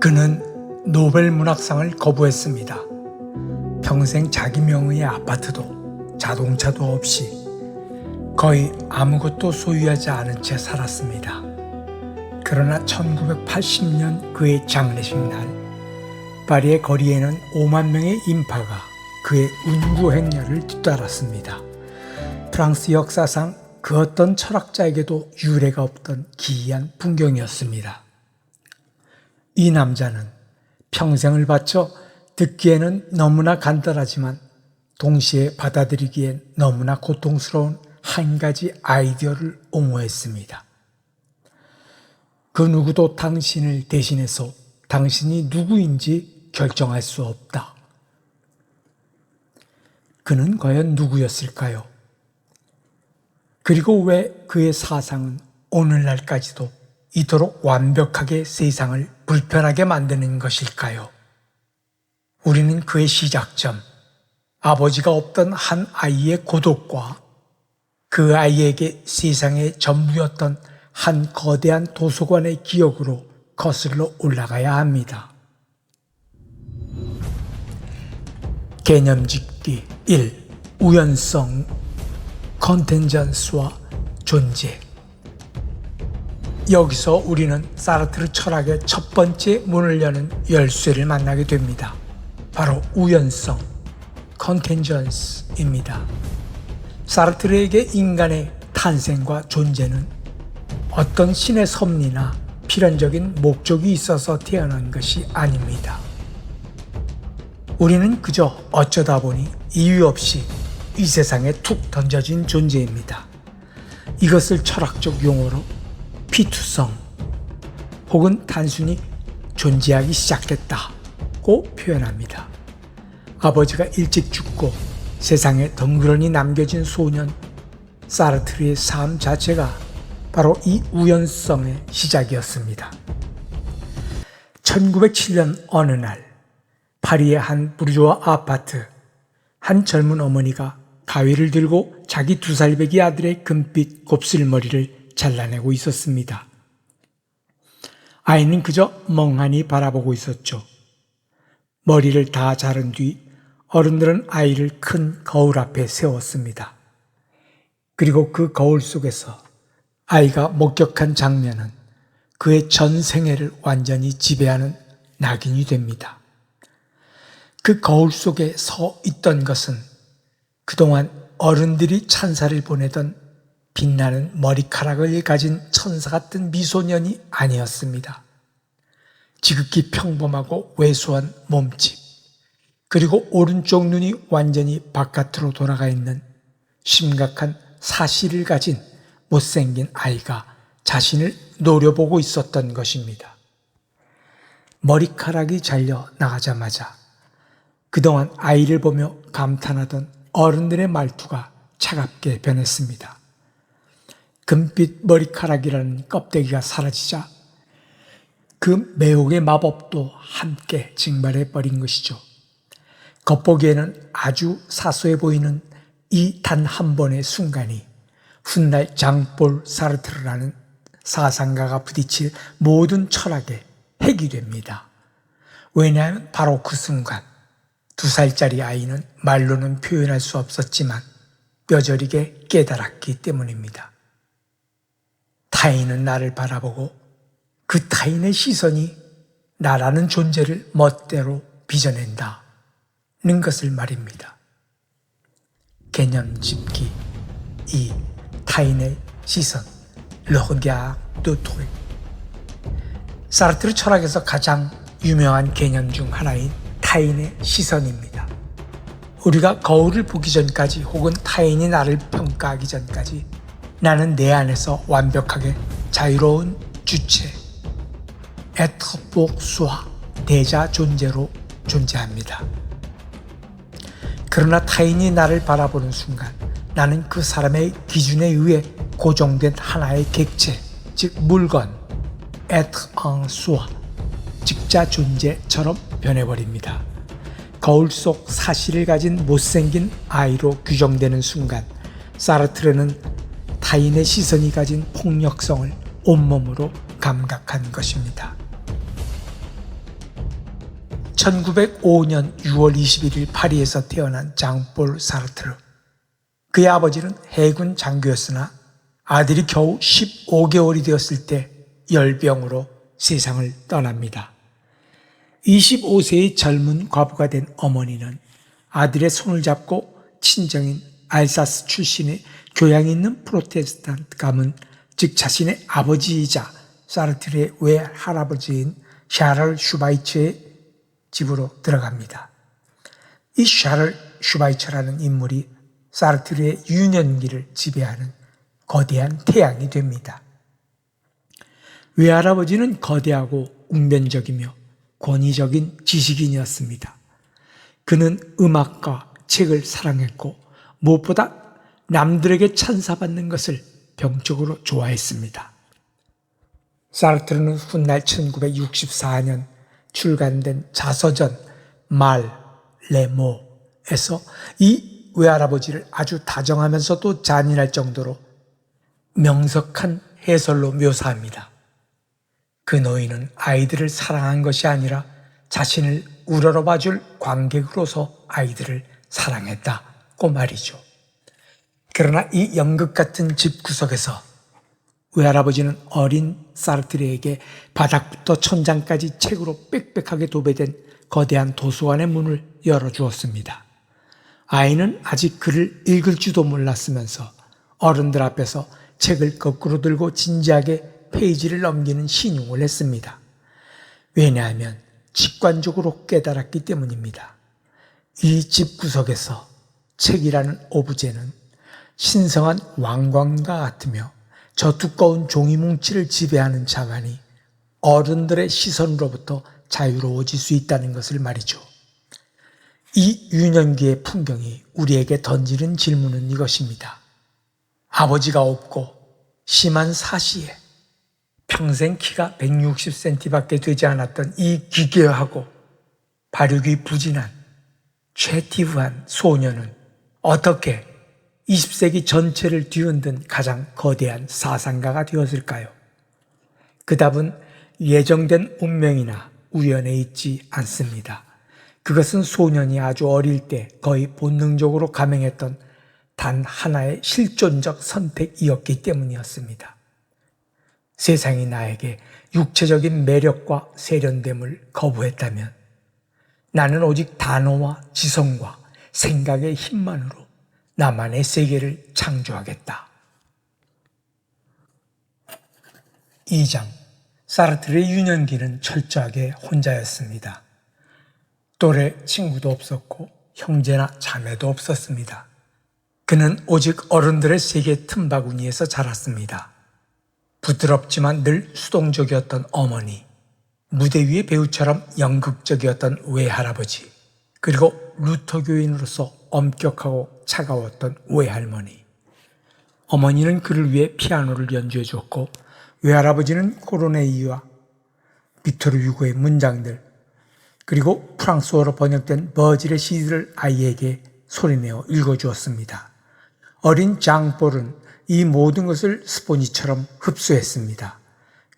그는 노벨 문학상을 거부했습니다. 평생 자기 명의의 아파트도 자동차도 없이 거의 아무것도 소유하지 않은 채 살았습니다. 그러나 1980년 그의 장례식 날, 파리의 거리에는 5만 명의 인파가 그의 운구 행렬을 뒤따랐습니다. 프랑스 역사상 그 어떤 철학자에게도 유례가 없던 기이한 풍경이었습니다. 이 남자는 평생을 바쳐 듣기에는 너무나 간단하지만 동시에 받아들이기엔 너무나 고통스러운 한 가지 아이디어를 옹호했습니다. 그 누구도 당신을 대신해서 당신이 누구인지 결정할 수 없다. 그는 과연 누구였을까요? 그리고 왜 그의 사상은 오늘날까지도 이토록 완벽하게 세상을 불편하게 만드는 것일까요? 우리는 그의 시작점, 아버지가 없던 한 아이의 고독과 그 아이에게 세상의 전부였던 한 거대한 도서관의 기억으로 거슬러 올라가야 합니다. 개념짓기 1. 우연성, 컨텐전스와 존재. 여기서 우리는 사르트르 철학의 첫 번째 문을 여는 열쇠를 만나게 됩니다. 바로 우연성, 컨텐전스입니다. 사르트르에게 인간의 탄생과 존재는 어떤 신의 섭리나 필연적인 목적이 있어서 태어난 것이 아닙니다. 우리는 그저 어쩌다 보니 이유 없이 이 세상에 툭 던져진 존재입니다. 이것을 철학적 용어로 피투성 혹은 단순히 존재하기 시작했다고 표현합니다. 아버지가 일찍 죽고 세상에 덩그러니 남겨진 소년 사르트르의 삶 자체가 바로 이 우연성의 시작이었습니다. 1907년 어느 날 파리의 한 부르주아 아파트, 한 젊은 어머니가 가위를 들고 자기 2살배기 아들의 금빛 곱슬머리를 잘라내고 있었습니다. 아이는 그저 멍하니 바라보고 있었죠. 머리를 다 자른 뒤 어른들은 아이를 큰 거울 앞에 세웠습니다. 그리고 그 거울 속에서 아이가 목격한 장면은 그의 전 생애를 완전히 지배하는 낙인이 됩니다. 그 거울 속에 서 있던 것은 그동안 어른들이 찬사를 보내던 빛나는 머리카락을 가진 천사 같은 미소년이 아니었습니다. 지극히 평범하고 왜소한 몸집, 그리고 오른쪽 눈이 완전히 바깥으로 돌아가 있는 심각한 사시를 가진 못생긴 아이가 자신을 노려보고 있었던 것입니다. 머리카락이 잘려 나가자마자 그동안 아이를 보며 감탄하던 어른들의 말투가 차갑게 변했습니다. 금빛 머리카락이라는 껍데기가 사라지자 그 매혹의 마법도 함께 증발해 버린 것이죠. 겉보기에는 아주 사소해 보이는 이 단 한 번의 순간이 훗날 장폴 사르트르라는 사상가가 부딪힐 모든 철학의 핵이 됩니다. 왜냐하면 바로 그 순간 2살짜리 아이는 말로는 표현할 수 없었지만 뼈저리게 깨달았기 때문입니다. 타인은 나를 바라보고 그 타인의 시선이 나라는 존재를 멋대로 빚어낸다는 것을 말입니다. 개념 짚기 2. 타인의 시선, le regard d'autrui. 사르트르 철학에서 가장 유명한 개념 중 하나인 타인의 시선입니다. 우리가 거울을 보기 전까지 혹은 타인이 나를 평가하기 전까지 나는 내 안에서 완벽하게 자유로운 주체, être pour soi, 대자 존재로 존재합니다. 그러나 타인이 나를 바라보는 순간 나는 그 사람의 기준에 의해 고정된 하나의 객체, 즉 물건, être en soi, 직자 존재처럼 변해버립니다. 거울 속 사실을 가진 못생긴 아이로 규정되는 순간 사르트르는 타인의 시선이 가진 폭력성을 온몸으로 감각한 것입니다. 1905년 6월 21일 파리에서 태어난 장볼 사르트르. 그의 아버지는 해군 장교였으나 아들이 겨우 15개월이 되었을 때 열병으로 세상을 떠납니다. 25세의 젊은 과부가 된 어머니는 아들의 손을 잡고 친정인 알사스 출신의 교양 있는 프로테스탄트 가문, 즉 자신의 아버지이자 사르트르의 외할아버지인 샤를 슈바이처의 집으로 들어갑니다. 이 샤를 슈바이처라는 인물이 사르트르의 유년기를 지배하는 거대한 태양이 됩니다. 외할아버지는 거대하고 웅변적이며 권위적인 지식인이었습니다. 그는 음악과 책을 사랑했고 무엇보다 남들에게 찬사받는 것을 병적으로 좋아했습니다. 사르트르는 훗날 1964년 출간된 자서전 말 레모에서 이 외할아버지를 아주 다정하면서도 잔인할 정도로 명석한 해설로 묘사합니다. 그 노인은 아이들을 사랑한 것이 아니라 자신을 우러러봐줄 관객으로서 아이들을 사랑했다고 말이죠. 그러나 이 연극 같은 집구석에서 외할아버지는 어린 사르트르에게 바닥부터 천장까지 책으로 빽빽하게 도배된 거대한 도서관의 문을 열어주었습니다. 아이는 아직 글을 읽을 줄도 몰랐으면서 어른들 앞에서 책을 거꾸로 들고 진지하게 페이지를 넘기는 신용을 했습니다. 왜냐하면 직관적으로 깨달았기 때문입니다. 이 집구석에서 책이라는 오브제는 신성한 왕관과 같으며 저 두꺼운 종이 뭉치를 지배하는 자만이 어른들의 시선으로부터 자유로워질 수 있다는 것을 말이죠. 이 유년기의 풍경이 우리에게 던지는 질문은 이것입니다. 아버지가 없고 심한 사시에 평생 키가 160cm밖에 되지 않았던 이 기괴하고 발육이 부진한 최티브한 소녀는 어떻게 20세기 전체를 뒤흔든 가장 거대한 사상가가 되었을까요? 그 답은 예정된 운명이나 우연에 있지 않습니다. 그것은 소년이 아주 어릴 때 거의 본능적으로 감행했던 단 하나의 실존적 선택이었기 때문이었습니다. 세상이 나에게 육체적인 매력과 세련됨을 거부했다면 나는 오직 단어와 지성과 생각의 힘만으로 나만의 세계를 창조하겠다. 2장. 사르트르의 유년기는 철저하게 혼자였습니다. 또래 친구도 없었고 형제나 자매도 없었습니다. 그는 오직 어른들의 세계 틈바구니에서 자랐습니다. 부드럽지만 늘 수동적이었던 어머니, 무대 위의 배우처럼 연극적이었던 외할아버지, 그리고 루터교인으로서 엄격하고 차가웠던 외할머니. 어머니는 그를 위해 피아노를 연주해 주었고 외할아버지는 코로네이와 빅토르 유고의 문장들, 그리고 프랑스어로 번역된 버질의 시들을 아이에게 소리내어 읽어주었습니다. 어린 장볼은 이 모든 것을 스포니처럼 흡수했습니다.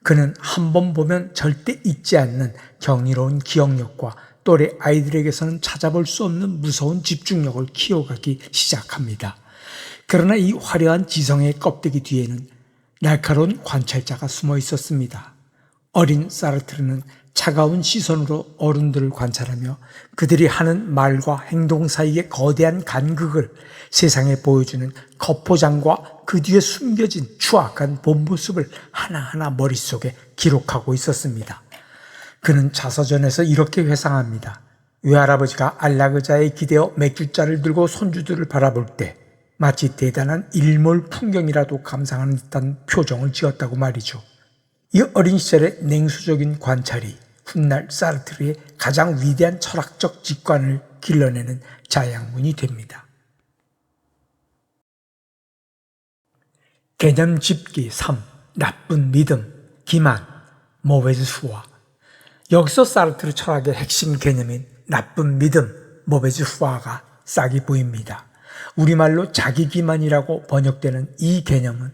그는 한 번 보면 절대 잊지 않는 경이로운 기억력과 또래 아이들에게서는 찾아볼 수 없는 무서운 집중력을 키워가기 시작합니다. 그러나 이 화려한 지성의 껍데기 뒤에는 날카로운 관찰자가 숨어 있었습니다. 어린 사르트르는 차가운 시선으로 어른들을 관찰하며 그들이 하는 말과 행동 사이의 거대한 간극을 세상에 보여주는 거포장과 그 뒤에 숨겨진 추악한 본 모습을 하나하나 머릿속에 기록하고 있었습니다. 그는 자서전에서 이렇게 회상합니다. 외할아버지가 안락의자에 기대어 맥주잔을 들고 손주들을 바라볼 때 마치 대단한 일몰 풍경이라도 감상하는 듯한 표정을 지었다고 말이죠. 이 어린 시절의 냉수적인 관찰이 훗날 사르트르의 가장 위대한 철학적 직관을 길러내는 자양분이 됩니다. 개념 짚기 3. 나쁜 믿음, 기만, 모베즈 푸아. 여기서 사르트르 철학의 핵심 개념인 나쁜 믿음, 모베즈 푸아가 싹이 보입니다. 우리말로 자기기만이라고 번역되는 이 개념은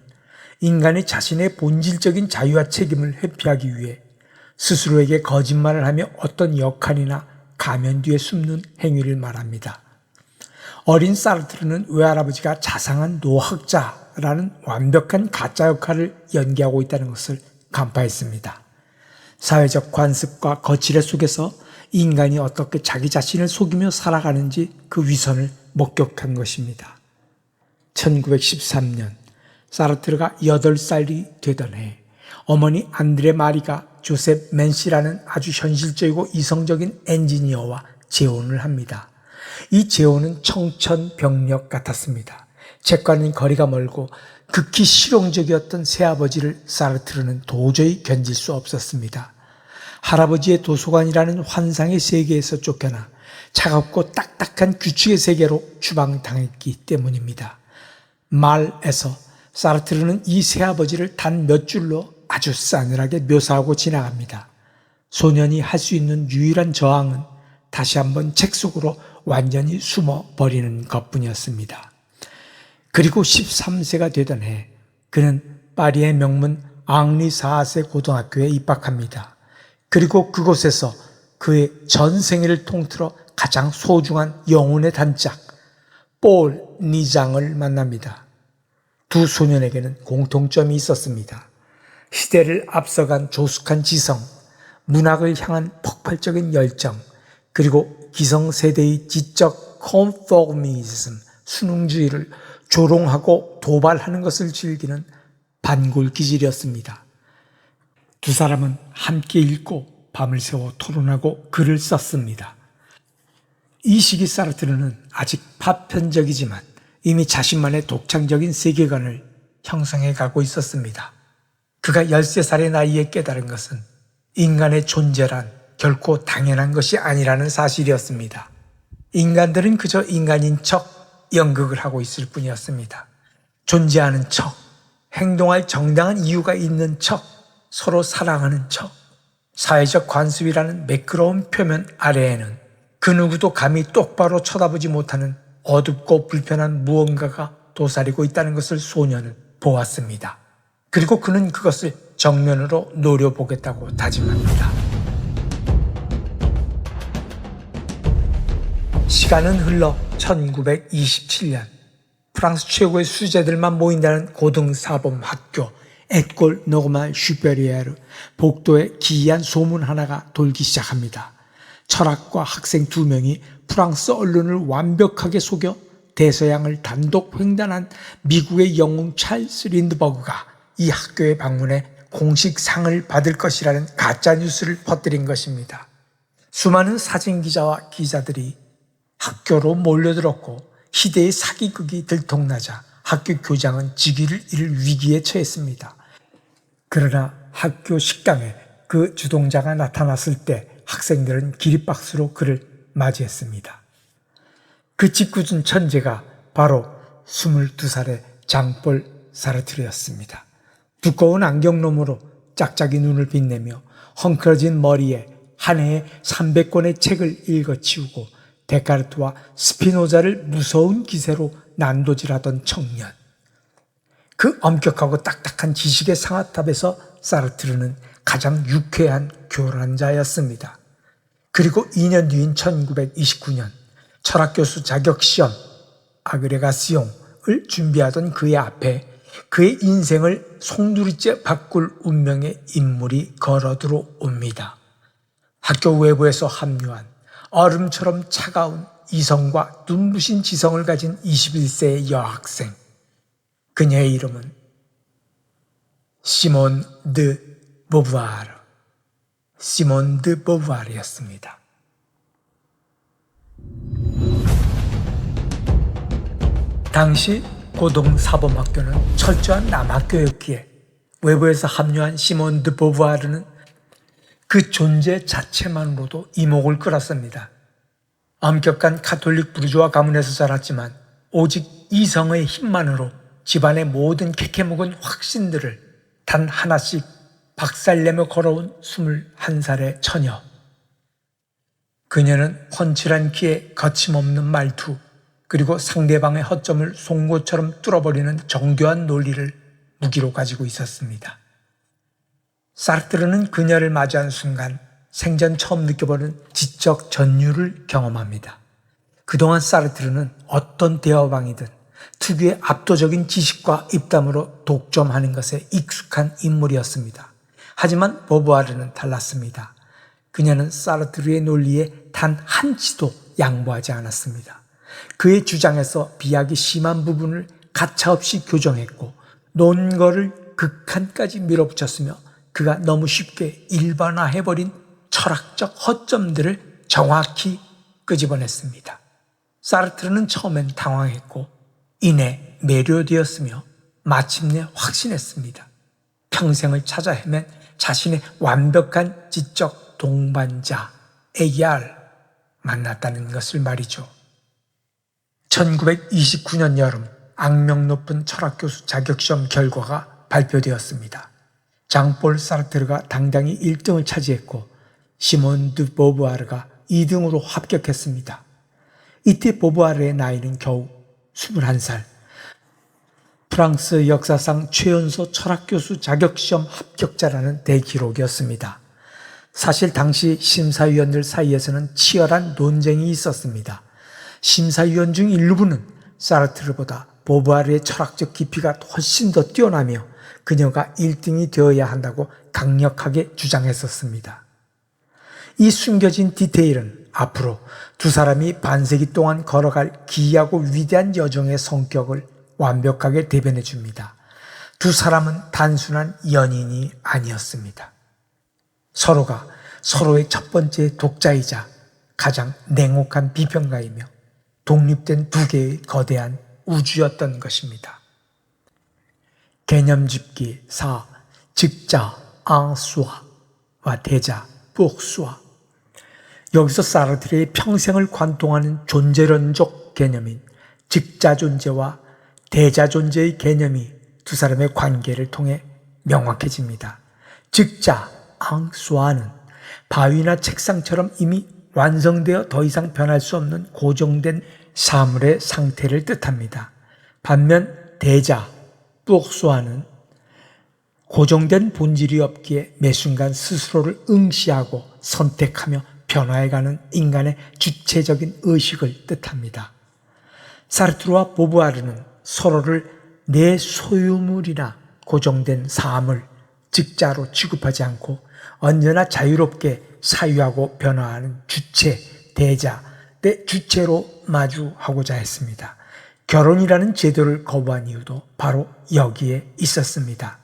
인간이 자신의 본질적인 자유와 책임을 회피하기 위해 스스로에게 거짓말을 하며 어떤 역할이나 가면 뒤에 숨는 행위를 말합니다. 어린 사르트르는 외할아버지가 자상한 노학자라는 완벽한 가짜 역할을 연기하고 있다는 것을 간파했습니다. 사회적 관습과 거칠애 속에서 인간이 어떻게 자기 자신을 속이며 살아가는지 그 위선을 목격한 것입니다. 1913년 사르트르가 8살이 되던 해 어머니 안드레 마리가 조셉 맨시라는 아주 현실적이고 이성적인 엔지니어와 재혼을 합니다. 이 재혼은 청천벽력 같았습니다. 책과는 거리가 멀고 극히 실용적이었던 새아버지를 사르트르는 도저히 견딜 수 없었습니다. 할아버지의 도서관이라는 환상의 세계에서 쫓겨나 차갑고 딱딱한 규칙의 세계로 추방당했기 때문입니다. 말에서 사르트르는 이 새아버지를 단 몇 줄로 아주 싸늘하게 묘사하고 지나갑니다. 소년이 할 수 있는 유일한 저항은 다시 한번 책 속으로 완전히 숨어버리는 것뿐이었습니다. 그리고 13세가 되던 해 그는 파리의 명문 앙리 4세 고등학교에 입학합니다. 그리고 그곳에서 그의 전 생애를 통틀어 가장 소중한 영혼의 단짝 폴 니장을 만납니다. 두 소년에게는 공통점이 있었습니다. 시대를 앞서간 조숙한 지성, 문학을 향한 폭발적인 열정, 그리고 기성세대의 지적 컨포미즘, 순응주의를 조롱하고 도발하는 것을 즐기는 반골 기질이었습니다. 두 사람은 함께 읽고 밤을 새워 토론하고 글을 썼습니다. 이 시기 사르트르는 아직 파편적이지만 이미 자신만의 독창적인 세계관을 형성해 가고 있었습니다. 그가 13살의 나이에 깨달은 것은 인간의 존재란 결코 당연한 것이 아니라는 사실이었습니다. 인간들은 그저 인간인 척 연극을 하고 있을 뿐이었습니다. 존재하는 척, 행동할 정당한 이유가 있는 척, 서로 사랑하는 척, 사회적 관습이라는 매끄러운 표면 아래에는 그 누구도 감히 똑바로 쳐다보지 못하는 어둡고 불편한 무언가가 도사리고 있다는 것을 소년은 보았습니다. 그리고 그는 그것을 정면으로 노려보겠다고 다짐합니다. 시간은 흘러 1927년 프랑스 최고의 수재들만 모인다는 고등사범 학교 에콜 노르말 슈페리에르 복도에 기이한 소문 하나가 돌기 시작합니다. 철학과 학생 2명이 프랑스 언론을 완벽하게 속여 대서양을 단독 횡단한 미국의 영웅 찰스 린드버그가 이 학교에 방문해 공식 상을 받을 것이라는 가짜 뉴스를 퍼뜨린 것입니다. 수많은 사진기자와 기자들이 학교로 몰려들었고 시대의 사기극이 들통나자 학교 교장은 직위를 잃을 위기에 처했습니다. 그러나 학교 식당에 그 주동자가 나타났을 때 학생들은 기립박수로 그를 맞이했습니다. 그 짓궂은 천재가 바로 22살의 장폴 사르트르였습니다. 두꺼운 안경너머로 짝짝이 눈을 빛내며 헝클어진 머리에 한 해에 300권의 책을 읽어치우고 데카르트와 스피노자를 무서운 기세로 난도질하던 청년. 그 엄격하고 딱딱한 지식의 상아탑에서 사르트르는 가장 유쾌한 교란자였습니다. 그리고 2년 뒤인 1929년 철학교수 자격시험 아그레가시옹을 준비하던 그의 앞에 그의 인생을 송두리째 바꿀 운명의 인물이 걸어 들어옵니다. 학교 외부에서 합류한 얼음처럼 차가운 이성과 눈부신 지성을 가진 21세의 여학생. 그녀의 이름은 시몬 드 보부아르, 시몬 드 보부아르였습니다. 당시 고등사범학교는 철저한 남학교였기에 외부에서 합류한 시몬 드 보부아르는 그 존재 자체만으로도 이목을 끌었습니다. 엄격한 카톨릭 부르주아 가문에서 자랐지만 오직 이성의 힘만으로 집안의 모든 캐캐묵은 확신들을 단 하나씩 박살내며 걸어온 21살의 처녀. 그녀는 훤칠한 키에 거침없는 말투, 그리고 상대방의 허점을 송곳처럼 뚫어버리는 정교한 논리를 무기로 가지고 있었습니다. 사르트르는 그녀를 맞이한 순간 생전 처음 느껴보는 지적 전율을 경험합니다. 그동안 사르트르는 어떤 대화방이든 특유의 압도적인 지식과 입담으로 독점하는 것에 익숙한 인물이었습니다. 하지만 보부아르는 달랐습니다. 그녀는 사르트르의 논리에 단 한치도 양보하지 않았습니다. 그의 주장에서 비약이 심한 부분을 가차없이 교정했고 논거를 극한까지 밀어붙였으며 그가 너무 쉽게 일반화해버린 철학적 허점들을 정확히 끄집어냈습니다. 사르트르는 처음엔 당황했고 이내 매료되었으며 마침내 확신했습니다. 평생을 찾아 헤맨 자신의 완벽한 지적 동반자 에얄 만났다는 것을 말이죠. 1929년 여름 악명 높은 철학교수 자격시험 결과가 발표되었습니다. 장폴 사르트르가 당당히 1등을 차지했고 시몬 드 보부아르가 2등으로 합격했습니다. 이때 보부아르의 나이는 겨우 21살. 프랑스 역사상 최연소 철학교수 자격시험 합격자라는 대기록이었습니다. 사실 당시 심사위원들 사이에서는 치열한 논쟁이 있었습니다. 심사위원 중 일부는 사르트르보다 보부아르의 철학적 깊이가 훨씬 더 뛰어나며 그녀가 1등이 되어야 한다고 강력하게 주장했었습니다. 이 숨겨진 디테일은 앞으로 두 사람이 반세기 동안 걸어갈 기이하고 위대한 여정의 성격을 완벽하게 대변해 줍니다. 두 사람은 단순한 연인이 아니었습니다. 서로가 서로의 첫 번째 독자이자 가장 냉혹한 비평가이며 독립된 두 개의 거대한 우주였던 것입니다. 개념집기 4. 즉자 앙수아와 대자 북수아. 여기서 사르트르의 평생을 관통하는 존재론적 개념인 즉자존재와 대자존재의 개념이 두 사람의 관계를 통해 명확해집니다. 즉자 앙수아는 바위나 책상처럼 이미 완성되어 더 이상 변할 수 없는 고정된 사물의 상태를 뜻합니다. 반면 대자 북수아는 고정된 본질이 없기에 매 순간 스스로를 응시하고 선택하며 변화해가는 인간의 주체적인 의식을 뜻합니다. 사르트르와 보부아르는 서로를 내 소유물이나 고정된 사물, 즉자로 취급하지 않고 언제나 자유롭게 사유하고 변화하는 주체, 대자, 내 주체로 마주하고자 했습니다. 결혼이라는 제도를 거부한 이유도 바로 여기에 있었습니다.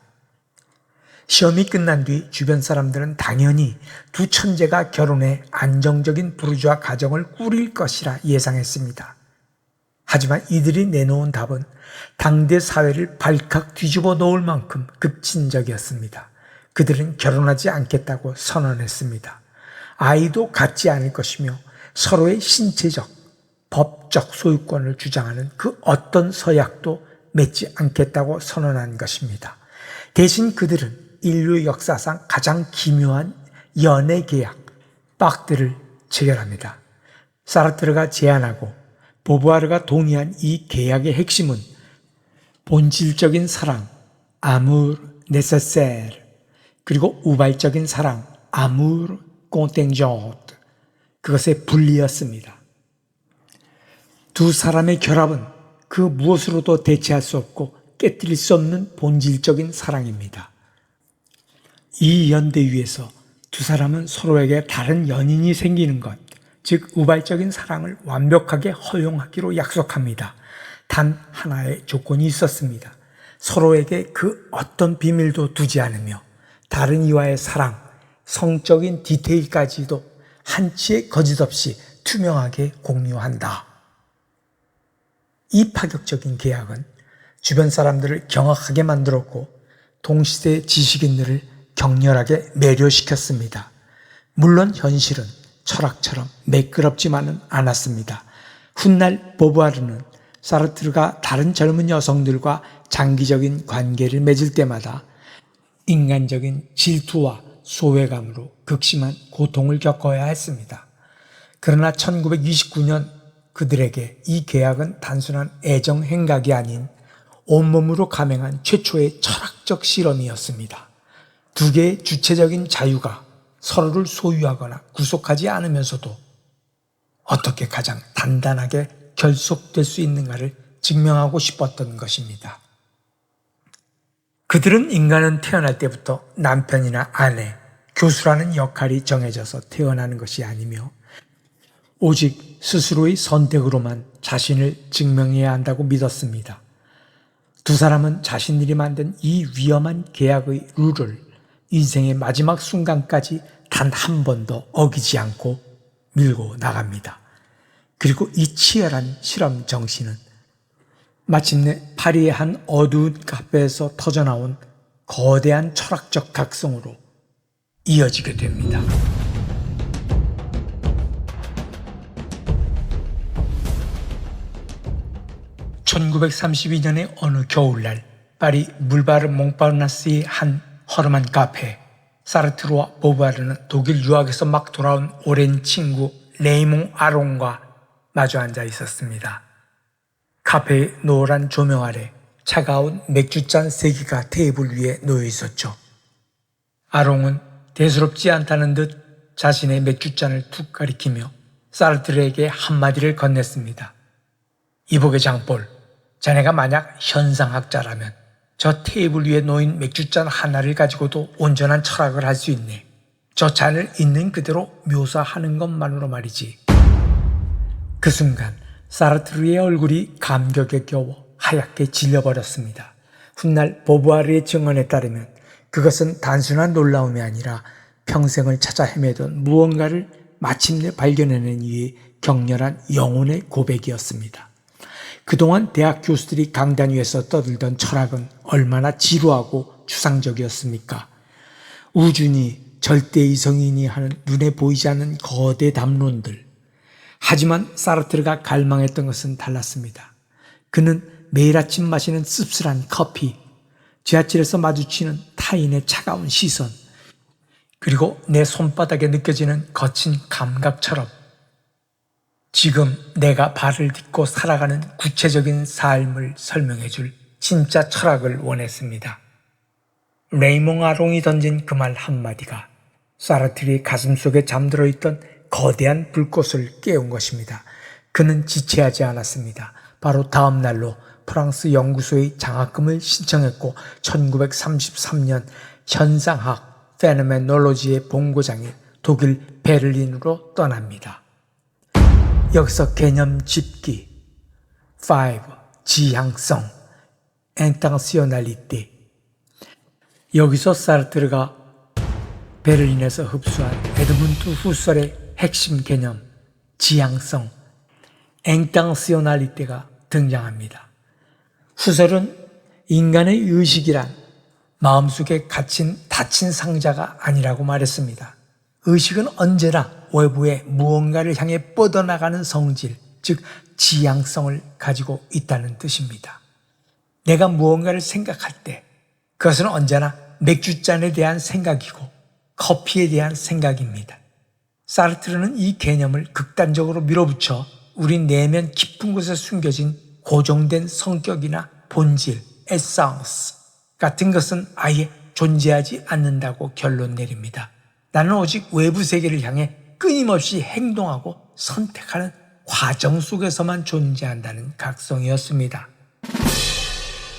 시험이 끝난 뒤 주변 사람들은 당연히 두 천재가 결혼해 안정적인 부르주아 가정을 꾸릴 것이라 예상했습니다. 하지만 이들이 내놓은 답은 당대 사회를 발칵 뒤집어 놓을 만큼 급진적이었습니다. 그들은 결혼하지 않겠다고 선언했습니다. 아이도 갖지 않을 것이며 서로의 신체적, 법적 소유권을 주장하는 그 어떤 서약도 맺지 않겠다고 선언한 것입니다. 대신 그들은 인류 역사상 가장 기묘한 연애 계약, 빡드를 체결합니다. 사르트르가 제안하고 보부아르가 동의한 이 계약의 핵심은 본질적인 사랑, amour nécessaire, 그리고 우발적인 사랑, amour contingent, 그것의 분리였습니다. 두 사람의 결합은 그 무엇으로도 대체할 수 없고 깨뜨릴 수 없는 본질적인 사랑입니다. 이 연대 위에서 두 사람은 서로에게 다른 연인이 생기는 것, 즉 우발적인 사랑을 완벽하게 허용하기로 약속합니다. 단 하나의 조건이 있었습니다. 서로에게 그 어떤 비밀도 두지 않으며 다른 이와의 사랑, 성적인 디테일까지도 한치의 거짓 없이 투명하게 공유한다. 이 파격적인 계약은 주변 사람들을 경악하게 만들었고 동시대 지식인들을 격렬하게 매료시켰습니다. 물론 현실은 철학처럼 매끄럽지만은 않았습니다. 훗날 보부아르는 사르트르가 다른 젊은 여성들과 장기적인 관계를 맺을 때마다 인간적인 질투와 소외감으로 극심한 고통을 겪어야 했습니다. 그러나 1929년 그들에게 이 계약은 단순한 애정 행각이 아닌 온몸으로 감행한 최초의 철학적 실험이었습니다. 두 개의 주체적인 자유가 서로를 소유하거나 구속하지 않으면서도 어떻게 가장 단단하게 결속될 수 있는가를 증명하고 싶었던 것입니다. 그들은 인간은 태어날 때부터 남편이나 아내, 교수라는 역할이 정해져서 태어나는 것이 아니며 오직 스스로의 선택으로만 자신을 증명해야 한다고 믿었습니다. 두 사람은 자신들이 만든 이 위험한 계약의 룰을 인생의 마지막 순간까지 단 한 번도 어기지 않고 밀고 나갑니다. 그리고 이 치열한 실험 정신은 마침내 파리의 한 어두운 카페에서 터져나온 거대한 철학적 각성으로 이어지게 됩니다. (1932년의) 어느 겨울날 파리 물바르 몽파르나스의 한 허름한 카페에 사르트르와 보부아르는 독일 유학에서 막 돌아온 오랜 친구 레이몽 아롱과 마주 앉아 있었습니다. 카페의 노란 조명 아래 차가운 맥주잔 3개가 테이블 위에 놓여 있었죠. 아롱은 대수롭지 않다는 듯 자신의 맥주잔을 툭 가리키며 사르트르에게 한마디를 건넸습니다. 이보게 장볼, 자네가 만약 현상학자라면 저 테이블 위에 놓인 맥주잔 하나를 가지고도 온전한 철학을 할 수 있네. 저 잔을 있는 그대로 묘사하는 것만으로 말이지. 그 순간 사르트르의 얼굴이 감격에 겨워 하얗게 질려버렸습니다. 훗날 보부아르의 증언에 따르면 그것은 단순한 놀라움이 아니라 평생을 찾아 헤매던 무언가를 마침내 발견해낸 이의 격렬한 영혼의 고백이었습니다. 그동안 대학 교수들이 강단 위에서 떠들던 철학은 얼마나 지루하고 추상적이었습니까? 우주니 절대이성이니 하는 눈에 보이지 않는 거대 담론들. 하지만 사르트르가 갈망했던 것은 달랐습니다. 그는 매일 아침 마시는 씁쓸한 커피, 지하철에서 마주치는 타인의 차가운 시선, 그리고 내 손바닥에 느껴지는 거친 감각처럼 지금 내가 발을 딛고 살아가는 구체적인 삶을 설명해줄 진짜 철학을 원했습니다. 레이몽 아롱이 던진 그 말 한마디가 사르트르의 가슴속에 잠들어 있던 거대한 불꽃을 깨운 것입니다. 그는 지체하지 않았습니다. 바로 다음 날로 프랑스 연구소의 장학금을 신청했고 1933년 현상학 페노메놀로지의 본고장인 독일 베를린으로 떠납니다. 여기서 개념 집기, 5, 지향성, 인텐시오날리티. 여기서 사르트르가 베를린에서 흡수한 에드문드 후설의 핵심 개념, 지향성, 인텐시오날리티가 등장합니다. 후설은 인간의 의식이란 마음속에 갇힌 닫힌 상자가 아니라고 말했습니다. 의식은 언제나 외부의 무언가를 향해 뻗어나가는 성질, 즉 지향성을 가지고 있다는 뜻입니다. 내가 무언가를 생각할 때 그것은 언제나 맥주잔에 대한 생각이고 커피에 대한 생각입니다. 사르트르는 이 개념을 극단적으로 밀어붙여 우리 내면 깊은 곳에 숨겨진 고정된 성격이나 본질, 에상스 같은 것은 아예 존재하지 않는다고 결론 내립니다. 나는 오직 외부 세계를 향해 끊임없이 행동하고 선택하는 과정 속에서만 존재한다는 각성이었습니다.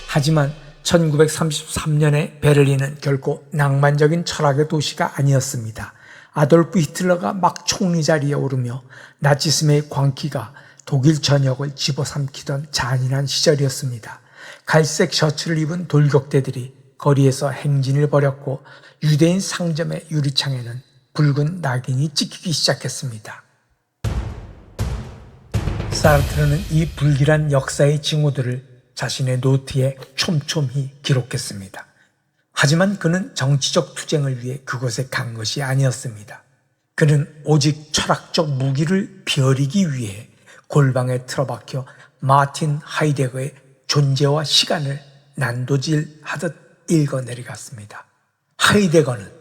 하지만 1933년의 베를린은 결코 낭만적인 철학의 도시가 아니었습니다. 아돌프 히틀러가 막 총리 자리에 오르며 나치즘의 광기가 독일 전역을 집어삼키던 잔인한 시절이었습니다. 갈색 셔츠를 입은 돌격대들이 거리에서 행진을 벌였고 유대인 상점의 유리창에는 붉은 낙인이 찍히기 시작했습니다. 사르트르는 이 불길한 역사의 징후들을 자신의 노트에 촘촘히 기록했습니다. 하지만 그는 정치적 투쟁을 위해 그곳에 간 것이 아니었습니다. 그는 오직 철학적 무기를 벼리기 위해 골방에 틀어박혀 마틴 하이데거의 존재와 시간을 난도질하듯 읽어내려갔습니다. 하이데거는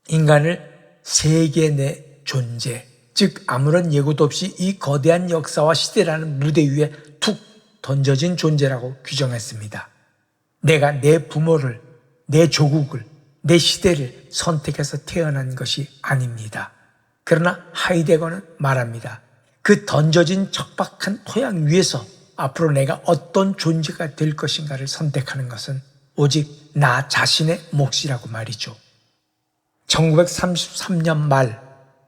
인간을 세계 내 존재, 즉 아무런 예고도 없이 이 거대한 역사와 시대라는 무대 위에 툭 던져진 존재라고 규정했습니다. 내가 내 부모를, 내 조국을, 내 시대를 선택해서 태어난 것이 아닙니다. 그러나 하이데거는 말합니다. 그 던져진 척박한 토양 위에서 앞으로 내가 어떤 존재가 될 것인가를 선택하는 것은 오직 나 자신의 몫이라고 말이죠. 1933년 말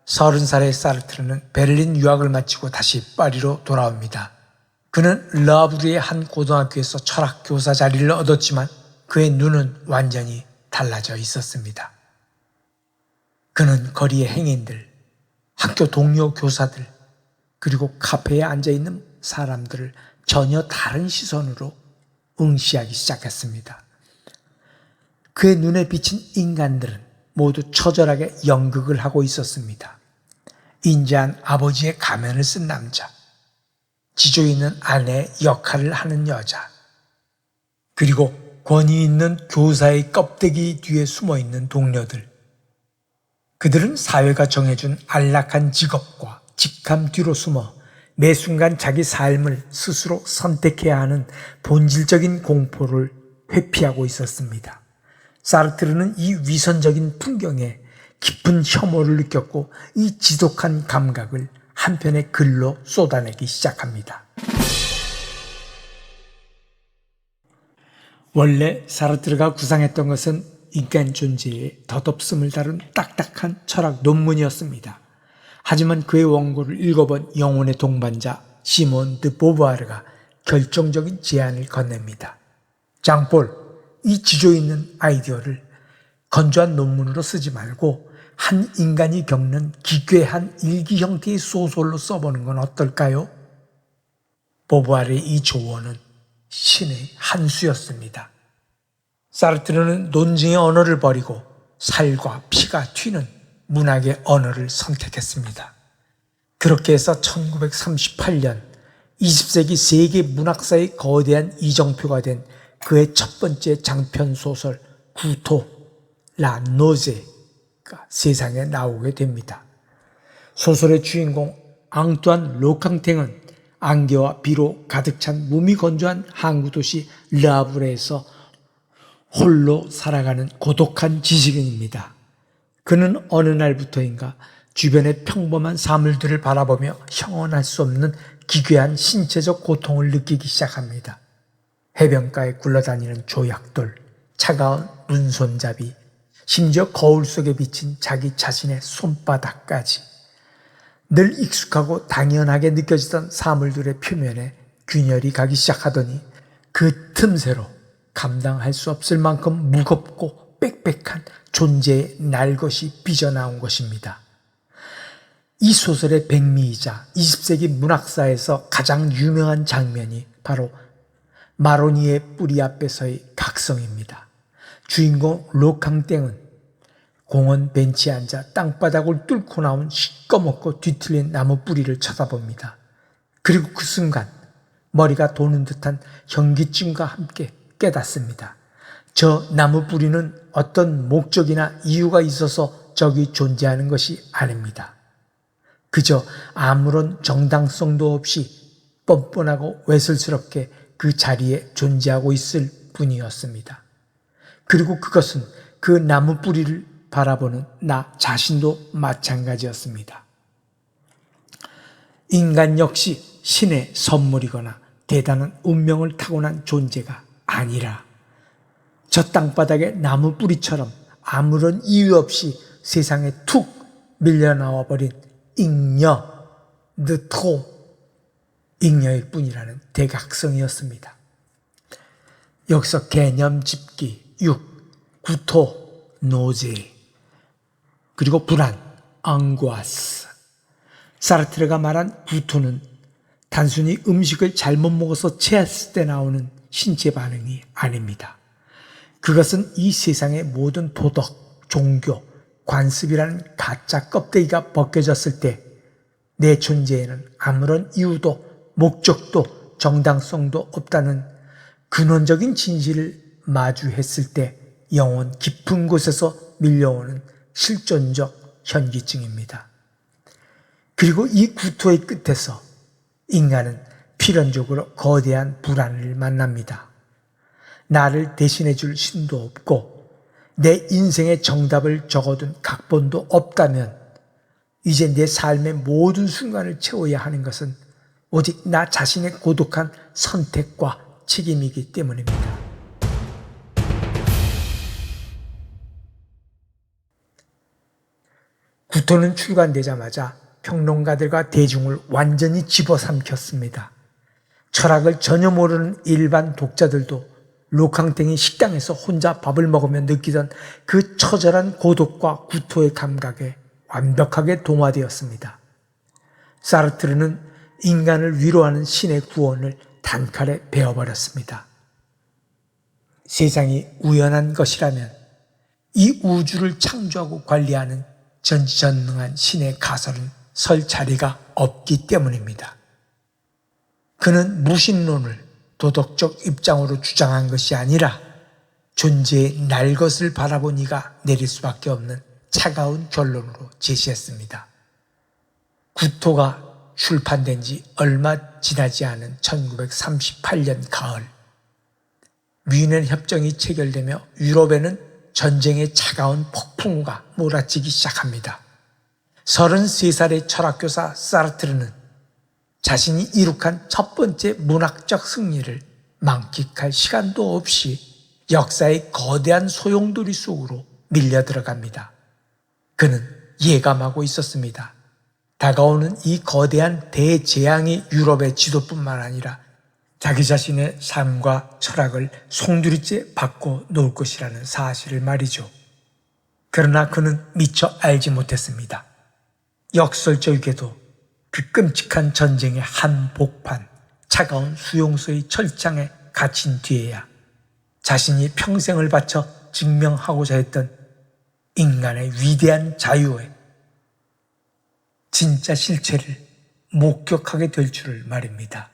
30살의 사르트르는 베를린 유학을 마치고 다시 파리로 돌아옵니다. 그는 르아브르의 한 고등학교에서 철학 교사 자리를 얻었지만 그의 눈은 완전히 달라져 있었습니다. 그는 거리의 행인들, 학교 동료 교사들, 그리고 카페에 앉아있는 사람들을 전혀 다른 시선으로 응시하기 시작했습니다. 그의 눈에 비친 인간들은 모두 처절하게 연극을 하고 있었습니다. 인자한 아버지의 가면을 쓴 남자, 지조 있는 아내의 역할을 하는 여자, 그리고 권위 있는 교사의 껍데기 뒤에 숨어있는 동료들. 그들은 사회가 정해준 안락한 직업과 직함 뒤로 숨어 매 순간 자기 삶을 스스로 선택해야 하는 본질적인 공포를 회피하고 있었습니다. 사르트르는 이 위선적인 풍경에 깊은 혐오를 느꼈고 이 지독한 감각을 한편의 글로 쏟아내기 시작합니다. 원래 사르트르가 구상했던 것은 인간 존재의 덧없음을 다룬 딱딱한 철학 논문이었습니다. 하지만 그의 원고를 읽어본 영혼의 동반자 시몬 드 보부아르가 결정적인 제안을 건넵니다. 장폴, 이 지조 있는 아이디어를 건조한 논문으로 쓰지 말고 한 인간이 겪는 기괴한 일기 형태의 소설로 써보는 건 어떨까요? 보부아르의 이 조언은 신의 한 수였습니다. 사르트르는 논증의 언어를 버리고 살과 피가 튀는 문학의 언어를 선택했습니다. 그렇게 해서 1938년 20세기 세계 문학사의 거대한 이정표가 된 그의 첫 번째 장편 소설 구토, 라 노제가 세상에 나오게 됩니다. 소설의 주인공 앙뚜안 르캉탱은 안개와 비로 가득 찬 무미건조한 항구 도시 르아브르에서 홀로 살아가는 고독한 지식인입니다. 그는 어느 날부터인가 주변의 평범한 사물들을 바라보며 형언할 수 없는 기괴한 신체적 고통을 느끼기 시작합니다. 해변가에 굴러다니는 조약돌, 차가운 눈손잡이, 심지어 거울 속에 비친 자기 자신의 손바닥까지 늘 익숙하고 당연하게 느껴지던 사물들의 표면에 균열이 가기 시작하더니 그 틈새로 감당할 수 없을 만큼 무겁고 빽빽한 존재의 날것이 빚어나온 것입니다. 이 소설의 백미이자 20세기 문학사에서 가장 유명한 장면이 바로 마로니의 뿌리 앞에서의 각성입니다. 주인공 르캉탱은 공원 벤치에 앉아 땅바닥을 뚫고 나온 시꺼멓고 뒤틀린 나무 뿌리를 쳐다봅니다. 그리고 그 순간 머리가 도는 듯한 현기증과 함께 깨닫습니다. 저 나무 뿌리는 어떤 목적이나 이유가 있어서 저기 존재하는 것이 아닙니다. 그저 아무런 정당성도 없이 뻔뻔하고 외설스럽게 그 자리에 존재하고 있을 뿐이었습니다. 그리고 그것은 그 나무 뿌리를 바라보는 나 자신도 마찬가지였습니다. 인간 역시 신의 선물이거나 대단한 운명을 타고난 존재가 아니라 저 땅바닥의 나무 뿌리처럼 아무런 이유 없이 세상에 툭 밀려나와 버린 잉여, 느토, 잉여일 뿐이라는 대각성이었습니다. 여기서 개념 집기, 구토, 노제, 그리고 불안, 앙고아스. 사르트르가 말한 구토는 단순히 음식을 잘못 먹어서 체했을 때 나오는 신체 반응이 아닙니다. 그것은 이 세상의 모든 도덕, 종교, 관습이라는 가짜 껍데기가 벗겨졌을 때 내 존재에는 아무런 이유도 목적도 정당성도 없다는 근원적인 진실을 마주했을 때 영혼 깊은 곳에서 밀려오는 실존적 현기증입니다. 그리고 이 구토의 끝에서 인간은 필연적으로 거대한 불안을 만납니다. 나를 대신해 줄 신도 없고 내 인생의 정답을 적어둔 각본도 없다면 이제 내 삶의 모든 순간을 채워야 하는 것은 오직 나 자신의 고독한 선택과 책임이기 때문입니다. 구토는 출간되자마자 평론가들과 대중을 완전히 집어삼켰습니다. 철학을 전혀 모르는 일반 독자들도 로캉땡이 식당에서 혼자 밥을 먹으며 느끼던 그 처절한 고독과 구토의 감각에 완벽하게 동화되었습니다. 사르트르는 인간을 위로하는 신의 구원을 단칼에 베어버렸습니다. 세상이 우연한 것이라면 이 우주를 창조하고 관리하는 전지전능한 신의 가설은 설 자리가 없기 때문입니다. 그는 무신론을 도덕적 입장으로 주장한 것이 아니라 존재의 날 것을 바라본 이가 내릴 수밖에 없는 차가운 결론으로 제시했습니다. 구토가 출판된 지 얼마 지나지 않은 1938년 가을, 뮌헨 협정이 체결되며 유럽에는 전쟁의 차가운 폭풍우가 몰아치기 시작합니다. 33살의 철학교사 사르트르는 자신이 이룩한 첫 번째 문학적 승리를 만끽할 시간도 없이 역사의 거대한 소용돌이 속으로 밀려 들어갑니다. 그는 예감하고 있었습니다. 다가오는 이 거대한 대재앙이 유럽의 지도뿐만 아니라 자기 자신의 삶과 철학을 송두리째 바꿔 놓을 것이라는 사실을 말이죠. 그러나 그는 미처 알지 못했습니다. 역설적이게도 그 끔찍한 전쟁의 한복판, 차가운 수용소의 철창에 갇힌 뒤에야 자신이 평생을 바쳐 증명하고자 했던 인간의 위대한 자유의 진짜 실체를 목격하게 될 줄을 말입니다.